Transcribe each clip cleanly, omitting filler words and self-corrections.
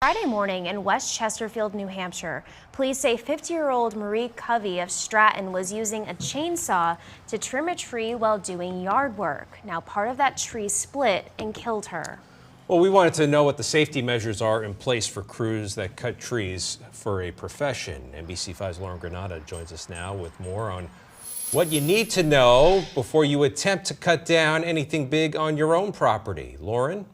Friday morning in West Chesterfield, New Hampshire, police say 50-year-old Marie Covey of Stratton was using a chainsaw to trim a tree while doing yard work. Now, part of that tree split and killed her. Well, we wanted to know what the safety measures are in place for crews that cut trees for a profession. NBC5's Lauren Granata joins us now with more on what you need to know before you attempt to cut down anything big on your own property. Lauren?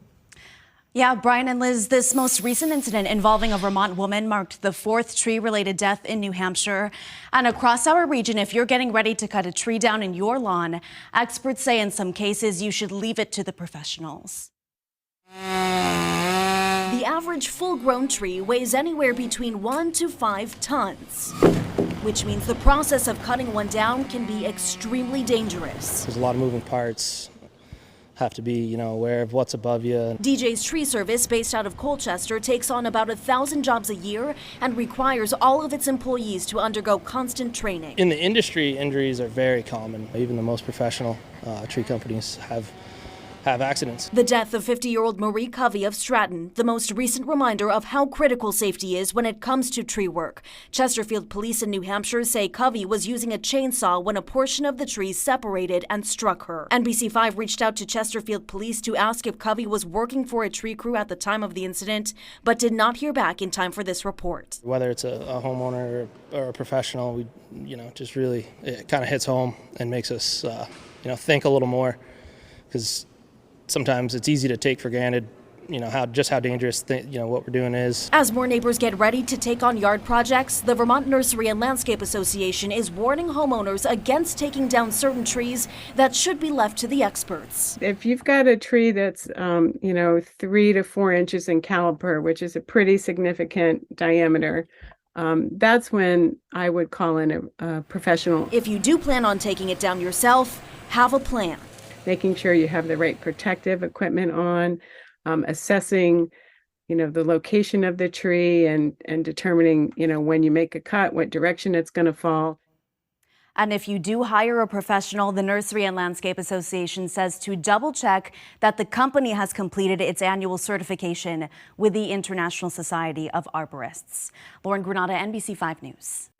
Yeah, Brian and Liz, this most recent incident involving a Vermont woman marked the fourth tree-related death in New Hampshire. And across our region, if you're getting ready to cut a tree down in your lawn, experts say in some cases you should leave it to the professionals. The average full-grown tree weighs anywhere between 1 to 5 tons, which means the process of cutting one down can be extremely dangerous. There's a lot of moving parts. Have to be, aware of what's above you. DJ's Tree Service, based out of Colchester, takes on about 1,000 jobs a year and requires all of its employees to undergo constant training. In the industry, injuries are very common. Even the most professional tree companies have accidents. The death of 50-year-old Marie Covey of Stratton, the most recent reminder of how critical safety is when it comes to tree work. Chesterfield police in New Hampshire say Covey was using a chainsaw when a portion of the tree separated and struck her. NBC5 reached out to Chesterfield police to ask if Covey was working for a tree crew at the time of the incident, but did not hear back in time for this report. Whether it's a homeowner or a professional, we, just really, it kind of hits home and makes us, think a little more, because sometimes it's easy to take for granted, how dangerous, what we're doing is. As more neighbors get ready to take on yard projects, the Vermont Nursery and Landscape Association is warning homeowners against taking down certain trees that should be left to the experts. If you've got a tree that's, 3 to 4 inches in caliper, which is a pretty significant diameter, that's when I would call in a professional. If you do plan on taking it down yourself, have a plan. Making sure you have the right protective equipment on, assessing, the location of the tree and determining, when you make a cut, what direction it's going to fall. And if you do hire a professional, the Nursery and Landscape Association says to double check that the company has completed its annual certification with the International Society of Arborists. Lauren Granata, NBC5 News.